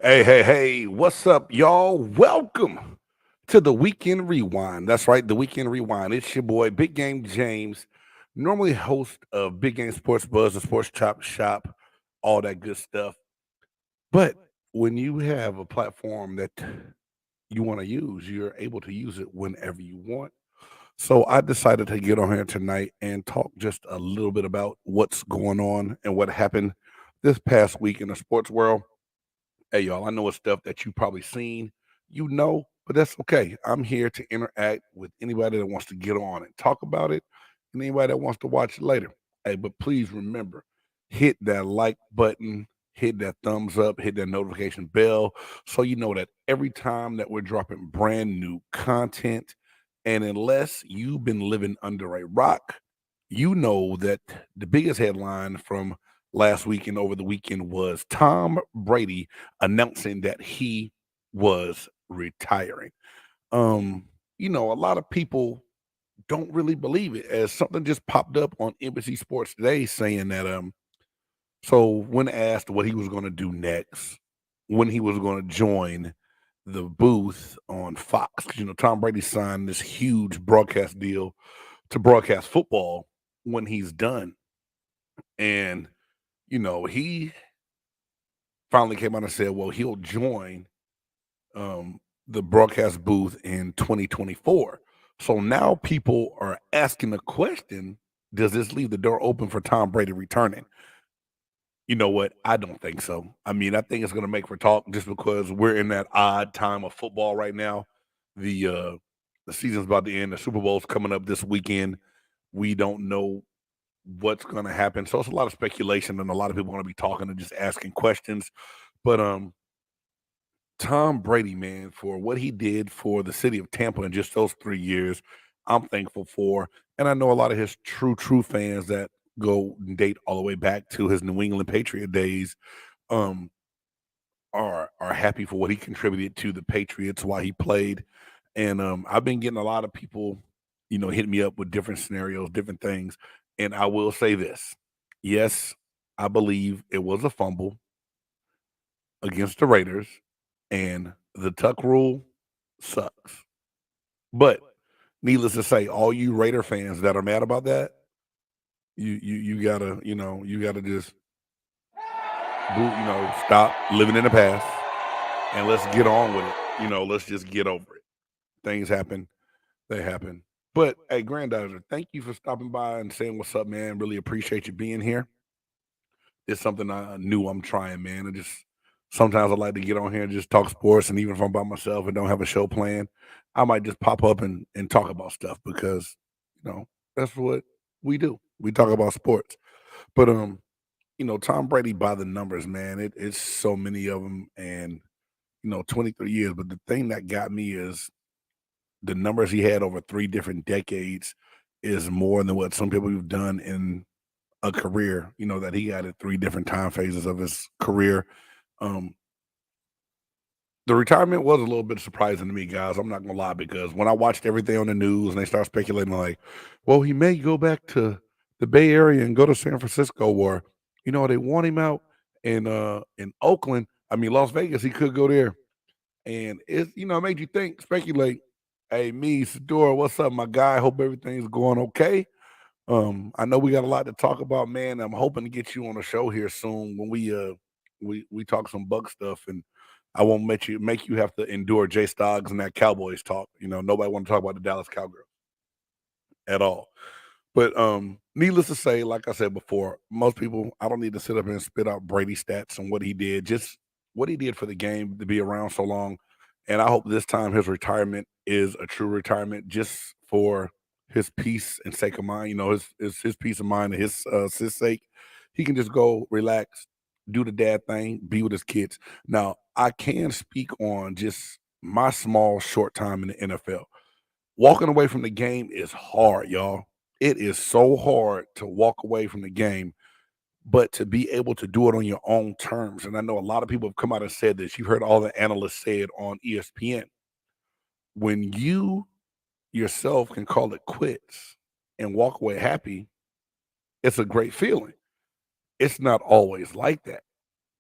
Hey, what's up, y'all? Welcome to the Weekend Rewind. That's right, the Weekend Rewind. It's your boy, Big Game James, normally host of Big Game Sports Buzz, the Sports Chop Shop, all that good stuff. But when you have a platform that you want to use, you're able to use it whenever you want. So I decided to get on here tonight and talk just a little bit about what's going on and what happened this past week in the sports world. Hey, y'all, I know it's stuff that you probably seen, but that's okay. I'm here to interact with anybody that wants to get on and talk about it, and anybody that wants to watch it later. Hey, but please remember, hit that like button, hit that thumbs up, hit that notification bell, so you know that every time that we're dropping brand new content, and unless you've been living under a rock, you know that the biggest headline from last week and over the weekend was Tom Brady announcing that he was retiring. A lot of people don't really believe it, as something just popped up on NBC Sports today saying that so when asked what he was going to do next, when he was going to join the booth on Fox, 'cause, Tom Brady signed this huge broadcast deal to broadcast football when he's done. And he finally came out and said, well, he'll join the broadcast booth in 2024. So now people are asking the question, does this leave the door open for Tom Brady returning? You know what? I don't think so. I mean, I think it's going to make for talk just because we're in that odd time of football right now. The season's about to end. The Super Bowl's coming up this weekend. We don't know what's going to happen. So it's a lot of speculation, and a lot of people going to be talking and just asking questions. But Tom Brady, man, for what he did for the city of Tampa in just those 3 years, I'm thankful for. And I know a lot of his true fans that go and date all the way back to his New England Patriot days um, are happy for what he contributed to the Patriots while he played. And I've been getting a lot of people, hitting me up with different scenarios, different things. And I will say this: yes, I believe it was a fumble against the Raiders, and the tuck rule sucks. But needless to say, all you Raider fans that are mad about that, you gotta just stop living in the past and let's get on with it. Let's just get over it. Things happen, they happen. But hey, granddaughter, thank you for stopping by and saying what's up, man. Really appreciate you being here. It's something I knew I'm trying, man. I just sometimes I like to get on here and just talk sports, and even if I'm by myself and don't have a show planned, I might just pop up and talk about stuff because that's what we do. We talk about sports. But Tom Brady by the numbers, man. It's so many of them, and 23 years. But the thing that got me is the numbers he had over 3 different decades is more than what some people have done in a career, that he had at 3 different time phases of his career. Um, the retirement was a little bit surprising to me, guys. I'm not gonna lie, because when I watched everything on the news and they start speculating like, well, he may go back to the Bay Area and go to San Francisco, or they want him out in Oakland. I mean, Las Vegas, he could go there. And it made you think, speculate. Hey, me, Sador, what's up, my guy? Hope everything's going okay. I know we got a lot to talk about, man. I'm hoping to get you on the show here soon when we talk some Buck stuff, and I won't make you have to endure Jay Stoggs and that Cowboys talk. Nobody want to talk about the Dallas Cowgirls at all. But needless to say, like I said before, most people, I don't need to sit up here and spit out Brady stats and what he did, just what he did for the game to be around so long. And I hope this time his retirement is a true retirement, just for his peace and sake of mind. His peace of mind and his sake. He can just go relax, do the dad thing, be with his kids. Now, I can speak on just my small short time in the NFL. Walking away from the game is hard, y'all. It is so hard to walk away from the game, but to be able to do it on your own terms. And I know a lot of people have come out and said this. You heard all the analysts say it on ESPN. When you yourself can call it quits and walk away happy, it's a great feeling. It's not always like that.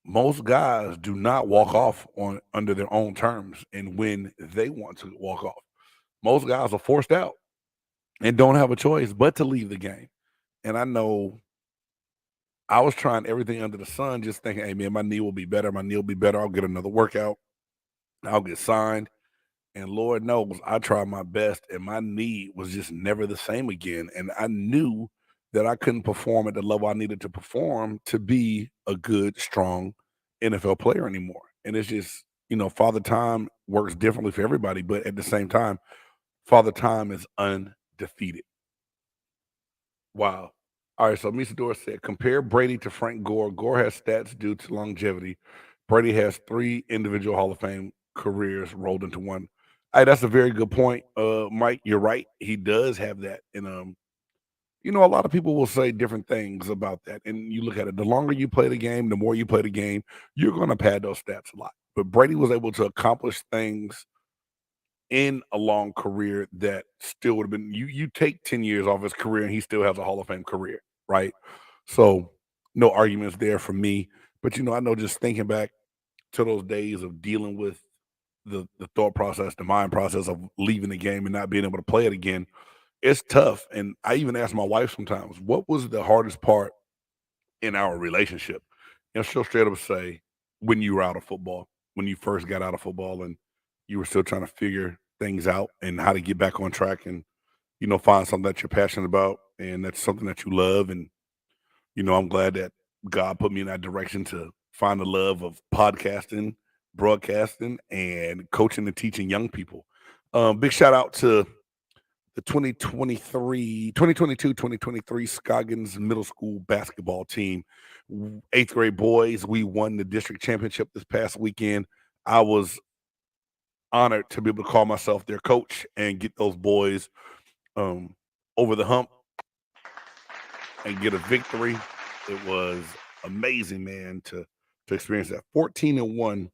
most guys do not walk off on under their own terms and when they want to walk off. Most guys are forced out and don't have a choice but to leave the game. And I know I was trying everything under the sun, just thinking, hey man, my knee will be better. My knee will be better. I'll get another workout. I'll get signed. And Lord knows I tried my best and my knee was just never the same again. And I knew that I couldn't perform at the level I needed to perform to be a good, strong NFL player anymore. And it's just, Father Time works differently for everybody, but at the same time, Father Time is undefeated. Wow. All right, so Misador said, compare Brady to Frank Gore. Gore has stats due to longevity. Brady has 3 individual Hall of Fame careers rolled into one. Hey, that's a very good point, Mike. You're right. He does have that, and a lot of people will say different things about that. And you look at it, the longer you play the game, the more you play the game, you're going to pad those stats a lot. But Brady was able to accomplish things in a long career that still would have been you take 10 years off his career and he still has a Hall of Fame career, right? So no arguments there for me. But I know just thinking back to those days of dealing with the thought process, the mind process of leaving the game and not being able to play it again, it's tough. And I even ask my wife sometimes, what was the hardest part in our relationship? And she'll straight up say, when you were out of football, when you first got out of football and you were still trying to figure things out and how to get back on track and, find something that you're passionate about and that's something that you love. And, I'm glad that God put me in that direction to find the love of podcasting, broadcasting, and coaching and teaching young people. Big shout out to the 2023 Scoggins Middle School basketball team. 8th grade boys, we won the district championship this past weekend. I was honored to be able to call myself their coach and get those boys over the hump and get a victory. It was amazing, man, to experience that 14-1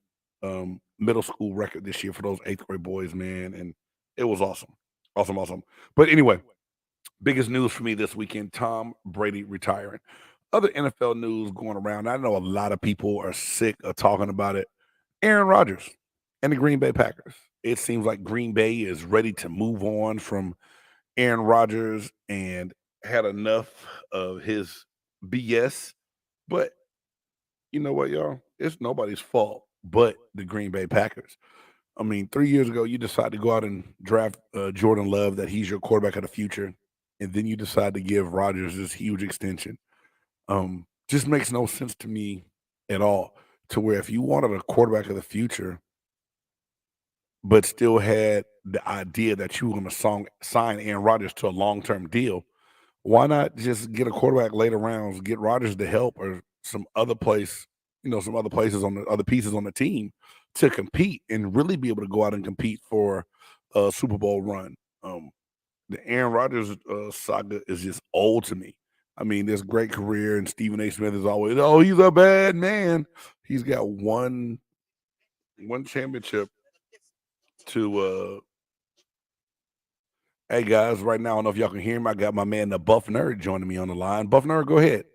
middle school record this year for those 8th grade boys, man. And it was awesome. Awesome. But anyway, biggest news for me this weekend, Tom Brady retiring. Other NFL news going around. I know a lot of people are sick of talking about it. Aaron Rodgers and the Green Bay Packers. It seems like Green Bay is ready to move on from Aaron Rodgers and had enough of his BS. But you know what, y'all? It's nobody's fault but the Green Bay Packers. I mean, 3 years ago, you decided to go out and draft Jordan Love, that he's your quarterback of the future, and then you decide to give Rodgers this huge extension. Just makes no sense to me at all. To where if you wanted a quarterback of the future, but still had the idea that you were going to sign Aaron Rodgers to a long term deal, why not just get a quarterback later rounds, get Rodgers to help or some other place, some other places on the other pieces on the team to compete and really be able to go out and compete for a Super Bowl run. The Aaron Rodgers saga is just old to me. I mean, this great career, and Stephen A. Smith is always, oh, he's a bad man. He's got one championship to hey guys, right now, I don't know if y'all can hear him. I got my man the Buff Nerd joining me on the line. Buff Nerd, go ahead.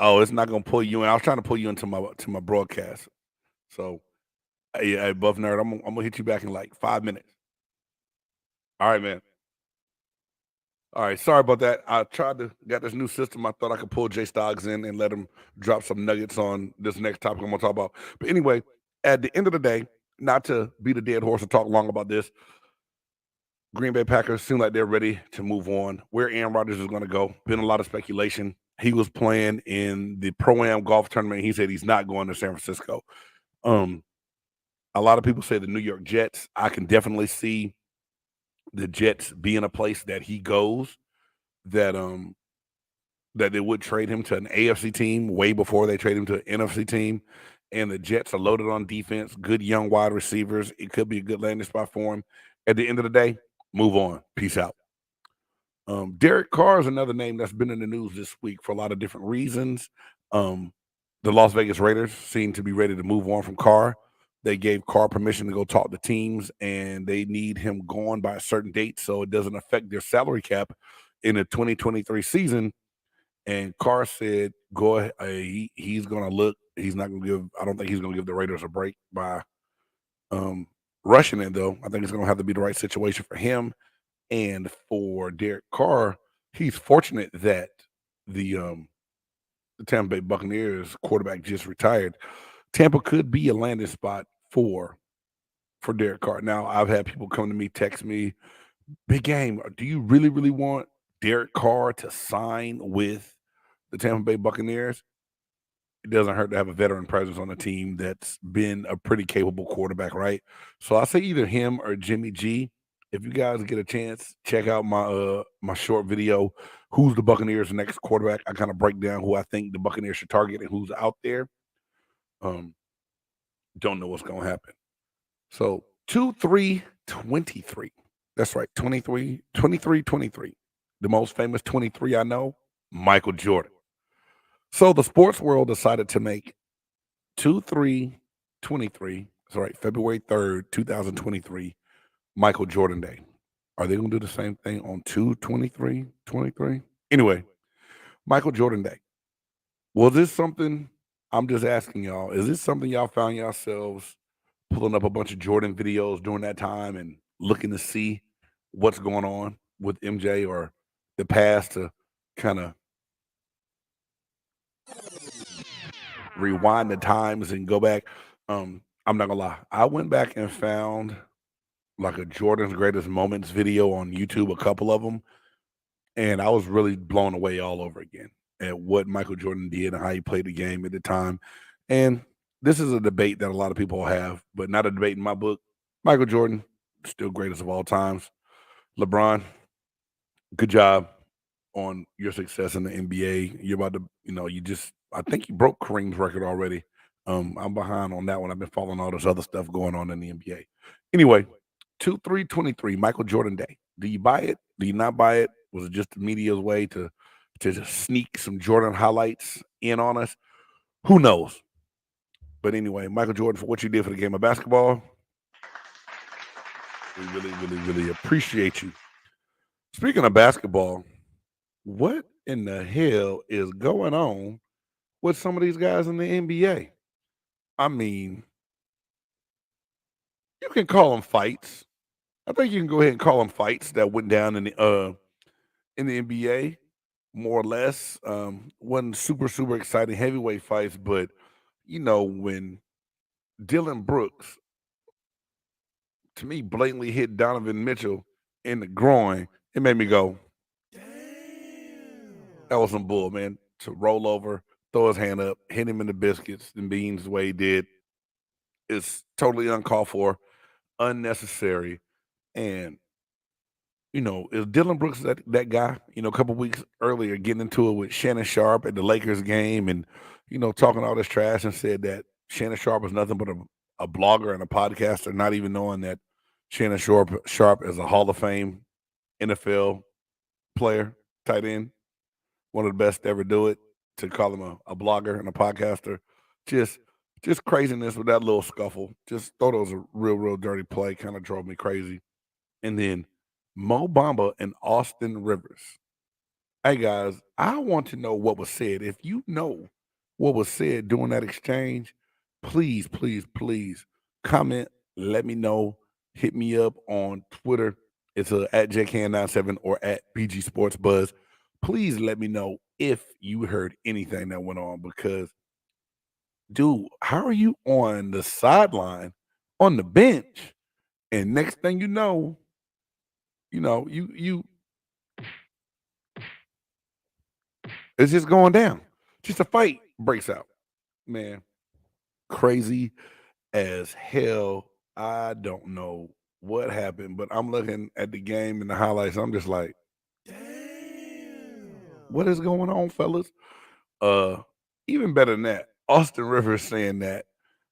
Oh, it's not gonna pull you in. I was trying to pull you into my broadcast. So hey, Buff Nerd, I'm gonna hit you back in like 5 minutes. All right, man. All right, sorry about that. I tried to got this new system. I thought I could pull Jay Stoggs in and let him drop some nuggets on this next topic I'm gonna talk about. But anyway, at the end of the day, not to beat a dead horse or talk long about this, Green Bay Packers seem like they're ready to move on. Where Aaron Rodgers is going to go, been a lot of speculation. He was playing in the Pro-Am golf tournament. He said he's not going to San Francisco. Um, a lot of people say the New York Jets. I can definitely see the Jets being a place that he goes, that that they would trade him to an AFC team way before they trade him to an NFC team. And the Jets are loaded on defense, good young wide receivers. It could be a good landing spot for him. At the end of the day, move on. Peace out. Derek Carr is another name that's been in the news this week for a lot of different reasons. Um, the Las Vegas Raiders seem to be ready to move on from Carr. They gave Carr permission to go talk to teams, and they need him gone by a certain date so it doesn't affect their salary cap in the 2023 season. And Carr said, "Go ahead. He's going to look. He's not going to give. I don't think he's going to give the Raiders a break by um, rushing it, though. I think it's going to have to be the right situation for him and for Derek Carr. He's fortunate that the um, the Tampa Bay Buccaneers quarterback just retired. Tampa could be a landing spot for Derek Carr. Now, I've had people come to me, text me, big game. Do you really, really want Derek Carr to sign with the Tampa Bay Buccaneers? It doesn't hurt to have a veteran presence on the team that's been a pretty capable quarterback, right? So I say either him or Jimmy G. If you guys get a chance, check out my short video, "Who's the Buccaneers' next quarterback?" I kind of break down who I think the Buccaneers should target and who's out there. Um, don't know what's gonna happen. So 2-3-23. That's right, 23, 23, 23. The most famous 23 I know, Michael Jordan. So the sports world decided to make 2-3-23. That's right, February 3rd, 2023, Michael Jordan Day. Are they gonna do the same thing on 2-23-23? Anyway, Michael Jordan Day. Was this something? I'm just asking y'all, is this something y'all found yourselves pulling up a bunch of Jordan videos during that time and looking to see what's going on with MJ or the past to kind of rewind the times and go back? I'm not gonna lie. I went back and found like a Jordan's greatest moments video on YouTube, a couple of them, and I was really blown away all over again at what Michael Jordan did and how he played the game at the time. And this is a debate that a lot of people have, but not a debate in my book. Michael Jordan, still greatest of all times. LeBron, good job on your success in the NBA. You're about to, I think you broke Kareem's record already. I'm behind on that one. I've been following all this other stuff going on in the NBA. Anyway, 2-3-23, Michael Jordan Day. Do you buy it? Do you not buy it? Was it just the media's way to just sneak some Jordan highlights in on us? Who knows? But anyway, Michael Jordan, for what you did for the game of basketball, we really, really, really appreciate you. Speaking of basketball, what in the hell is going on with some of these guys in the NBA? I mean, you can call them fights. I think you can go ahead and call them fights that went down in the NBA, more or less. Wasn't super exciting heavyweight fights, but when Dylan Brooks, to me, blatantly hit Donovan Mitchell in the groin, it made me go, that was some bull, man. To roll over, throw his hand up, hit him in the biscuits and beans the way he did is totally uncalled for, unnecessary. And, is Dylan Brooks that guy, a couple weeks earlier getting into it with Shannon Sharp at the Lakers game and, talking all this trash and said that Shannon Sharp is nothing but a blogger and a podcaster, not even knowing that Shannon Sharp is a Hall of Fame NFL player, tight end, one of the best to ever do it, to call him a blogger and a podcaster. Just just craziness with that little scuffle. Just thought it was a real dirty play. Kind of drove me crazy. And then Mo Bamba and Austin Rivers. Hey guys, I want to know what was said. If you know what was said during that exchange, please, please, please comment. Let me know. Hit me up on Twitter. It's at JCan97 or at BG Sports Buzz. Please let me know if you heard anything that went on because, dude, how are you on the sideline on the bench? And next thing you it's just going down. Just a fight breaks out. Man, crazy as hell. I don't know what happened, but I'm looking at the game and the highlights. I'm just like, what is going on, fellas? Uh, Even better than that, Austin Rivers saying that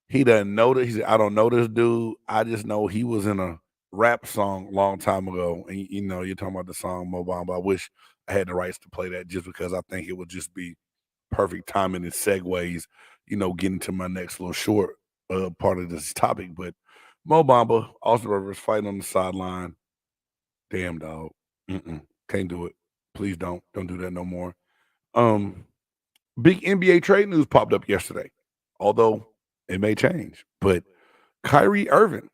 he doesn't know this. He said, I don't know this dude. I just know he was in a rap song a long time ago. And you're talking about the song Mo Bamba. I wish I had the rights to play that just because I think it would just be perfect timing and segues, getting to my next little short part of this topic. But Mo Bamba, Austin Rivers fighting on the sideline. Damn dog. Can't do it. Please don't. Don't do that no more. Um, Big NBA trade news popped up yesterday, although it may change. But Kyrie Irving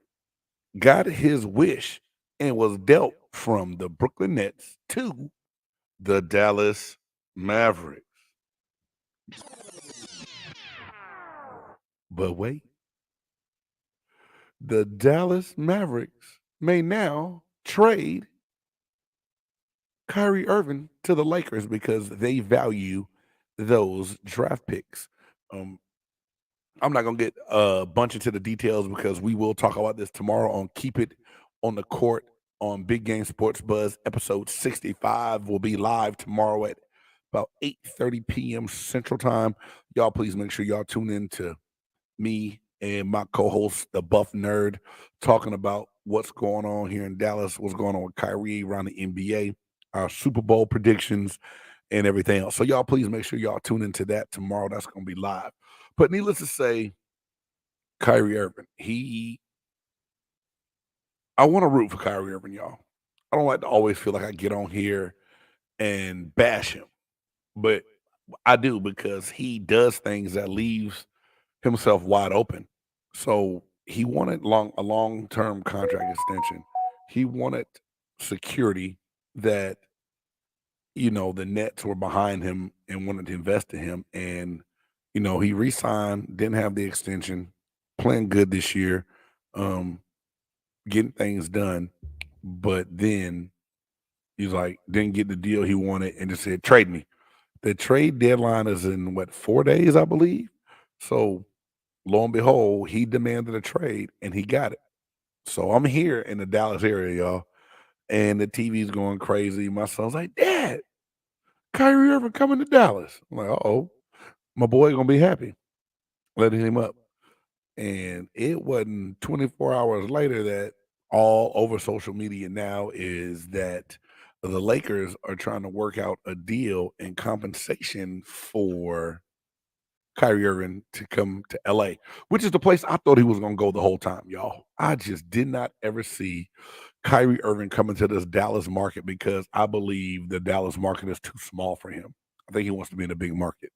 got his wish and was dealt from the Brooklyn Nets to the Dallas Mavericks. But wait, the Dallas Mavericks may now trade Kyrie Irving to the Lakers because they value those draft picks. Um, I'm not gonna get a bunch into the details because we will talk about this tomorrow on Keep It on the Court on Big Game Sports Buzz. Episode 65 will be live tomorrow at about 8:30 p.m. Central Time. Y'all, please make sure y'all tune in to me and my co-host, the Buff Nerd, talking about what's going on here in Dallas, what's going on with Kyrie around the NBA, our Super Bowl predictions, and everything else. So y'all, please make sure y'all tune into that tomorrow. That's going to be live. But needless to say, Kyrie Irving, I want to root for Kyrie Irving, y'all. I don't like to always feel like I get on here and bash him, but I do because he does things that leaves himself wide open. So he wanted a long-term contract extension. He wanted security that the Nets were behind him and wanted to invest in him. And he re-signed, didn't have the extension, playing good this year, um, getting things done. But then he's like, didn't get the deal he wanted and just said, trade me. The trade deadline is in what, 4 days, I believe. So lo and behold, he demanded a trade and he got it. So I'm here in the Dallas area, y'all, and the TV's going crazy. My son's like, Dad, Kyrie Irving coming to Dallas. I'm like, oh, my boy gonna be happy. Letting him up. And it wasn't 24 hours later that all over social media now is that the Lakers are trying to work out a deal in compensation for Kyrie Irving to come to LA, which is the place I thought he was going to go the whole time, y'all. I just did not ever see Kyrie Irving coming to this Dallas market because I believe the Dallas market is too small for him. I think he wants to be in a big market.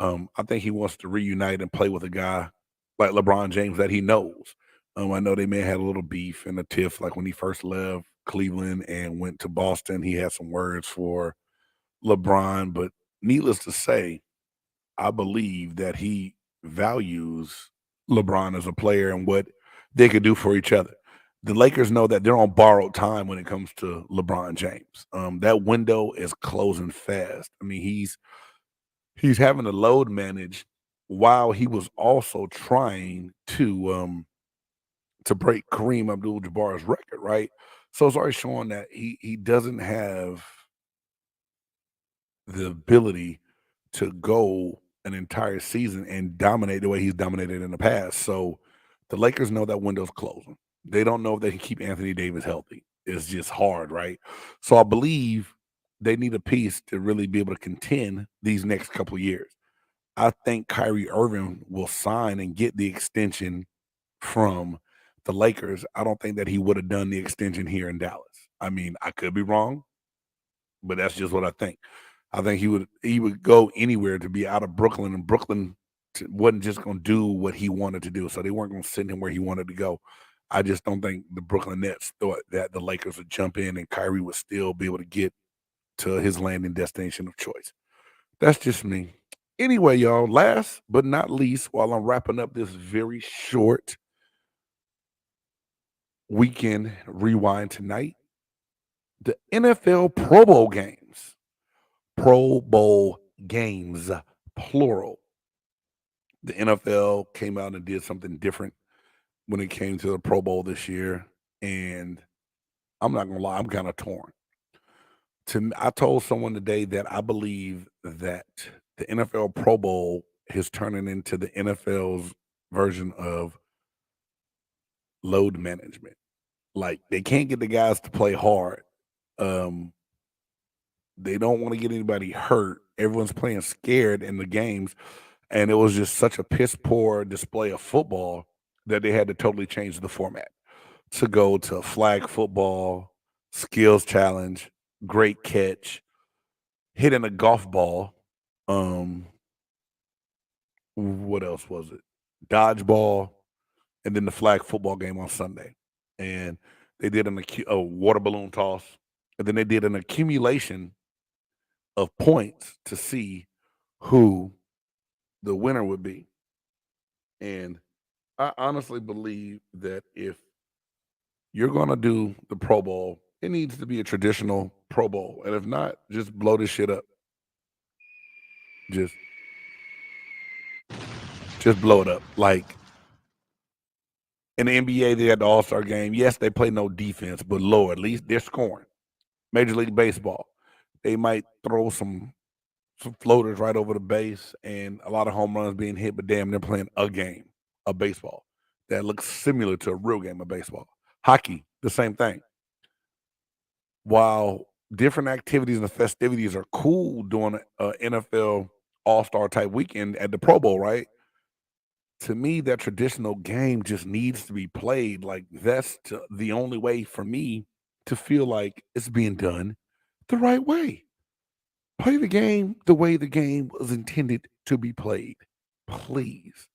I think he wants to reunite and play with a guy like LeBron James that he knows. I know they may have had a little beef and a tiff like when he first left Cleveland and went to Boston. He had some words for LeBron, but needless to say, I believe that he values LeBron as a player and what they could do for each other. The Lakers know that they're on borrowed time when it comes to LeBron James. That window is closing fast. I mean, he's having to load manage while he was also trying to break Kareem Abdul-Jabbar's record, right? So it's already showing that he doesn't have the ability to go an entire season and dominate the way he's dominated in the past. So the Lakers know that window's closing. They don't know if they can keep Anthony Davis healthy. It's just hard, right? So I believe they need a piece to really be able to contend these next couple of years. I think Kyrie Irving will sign and get the extension from the Lakers. I don't think that he would have done the extension here in Dallas. I mean, I could be wrong, but that's just what I think. I think he would go anywhere to be out of Brooklyn, and Brooklyn wasn't just going to do what he wanted to do, so they weren't going to send him where he wanted to go. I just don't think the Brooklyn Nets thought that the Lakers would jump in and Kyrie would still be able to get to his landing destination of choice. That's just me. Anyway, y'all, last but not least, while I'm wrapping up this very short weekend rewind tonight, the NFL Pro Bowl games. Pro Bowl games, plural. The NFL came out and did something different when it came to the Pro Bowl this year. And I'm not gonna lie, I'm kind of torn. I told someone today that I believe that the NFL Pro Bowl is turning into the NFL's version of load management. Like they can't get the guys to play hard. Um, they don't want to get anybody hurt. Everyone's playing scared in the games. And it was just such a piss poor display of football that they had to totally change the format to go to flag football, skills challenge, great catch, hitting a golf ball. Um, what else was it? Dodgeball, and then the flag football game on Sunday. And they did a water balloon toss, and then they did an accumulation of points to see who the winner would be. And I honestly believe that if you're going to do the Pro Bowl, it needs to be a traditional Pro Bowl. And if not, just blow this shit up. Just just blow it up. Like in the NBA, they had the All-Star game. Yes, they play no defense, but Lord, at least they're scoring. Major League Baseball, they might throw some floaters right over the base and a lot of home runs being hit, but damn, they're playing a game of baseball that looks similar to a real game of baseball. Hockey, the same thing. While different activities and festivities are cool during a NFL All-Star type weekend at the Pro Bowl, right? To me, that traditional game just needs to be played. Like the only way for me to feel like it's being done the right way. Play the game the way the game was intended to be played. Please.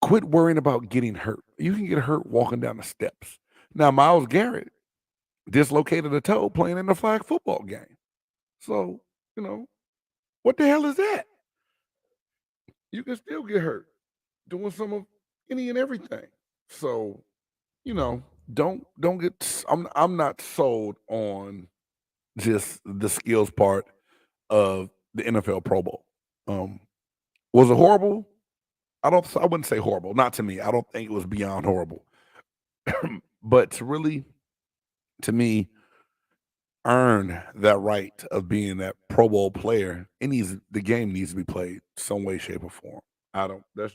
Quit worrying about getting hurt. You can get hurt walking down the steps. Now, Myles Garrett dislocated a toe playing in a flag football game. So, you know, what the hell is that? You can still get hurt doing some of any and everything. So, you know, don't get I'm not sold on just the skills part of the NFL Pro Bowl. Um, was it horrible? I wouldn't say horrible. Not to me. I don't think it was beyond horrible. But to really, to me, earn that right of being that Pro Bowl player, the game needs to be played some way, shape, or form. I don't. That's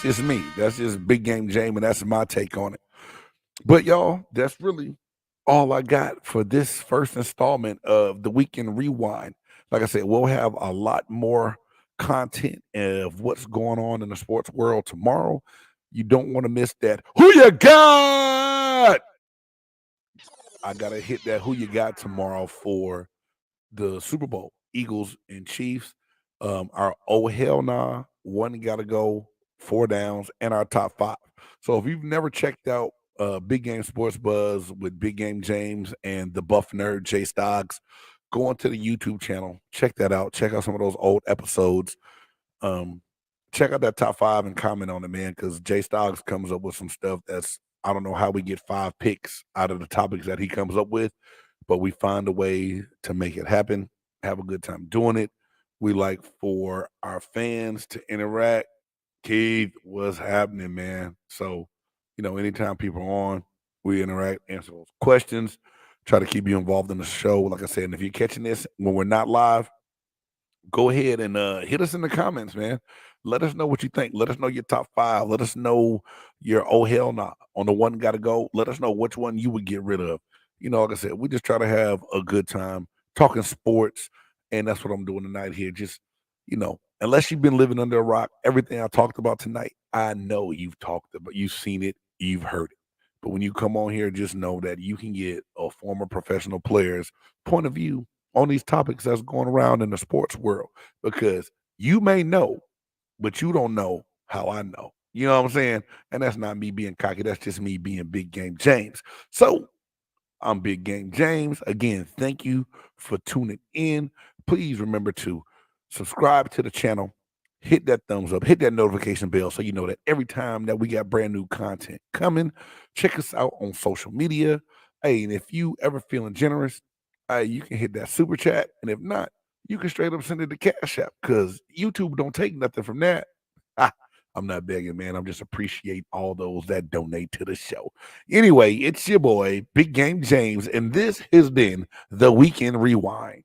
just me. That's just big game James, and that's my take on it. But y'all, that's really all I got for this first installment of the Weekend Rewind. Like I said, we'll have a lot more content of what's going on in the sports world tomorrow. You don't want to miss that. Who you got? I gotta hit that. Who you got tomorrow for the Super Bowl? Eagles and Chiefs. Our oh hell nah, one gotta go, four downs, and our top five. So if you've never checked out Big Game Sports Buzz with Big Game James and the Buff Nerd Jay Stoggs, go onto the YouTube channel, check that out. Check out some of those old episodes. Um, check out that top five and comment on it, man, because Jay Stoggs comes up with some stuff that's I don't know how we get five picks out of the topics that he comes up with, but we find a way to make it happen. Have a good time doing it. We like for our fans to interact. Keith, what's happening, man? So, anytime people are on, we interact, answer those questions, try to keep you involved in the show. Like I said, and if you're catching this when we're not live, go ahead and hit us in the comments, man. Let us know what you think. Let us know your top five. Let us know your oh hell nah on the one gotta go. Let us know which one you would get rid of. Like I said, we just try to have a good time talking sports, and that's what I'm doing tonight here. Just unless you've been living under a rock, everything I talked about tonight, I know you've talked about, you've seen it, you've heard it. But when you come on here, just know that you can get a former professional player's point of view on these topics that's going around in the sports world because you may know, but you don't know how I know. You know what I'm saying? And that's not me being cocky. That's just me being Big Game James. So I'm Big Game James. Again, thank you for tuning in. Please remember to subscribe to the channel, hit that thumbs up, hit that notification bell so you know that every time that we got brand new content coming, check us out on social media. Hey, and if you ever feeling generous, you can hit that super chat. And if not, you can straight up send it to Cash App because YouTube don't take nothing from that. I'm not begging, man. I'm just appreciate all those that donate to the show. Anyway, it's your boy, Big Game James, and this has been the Weekend Rewind.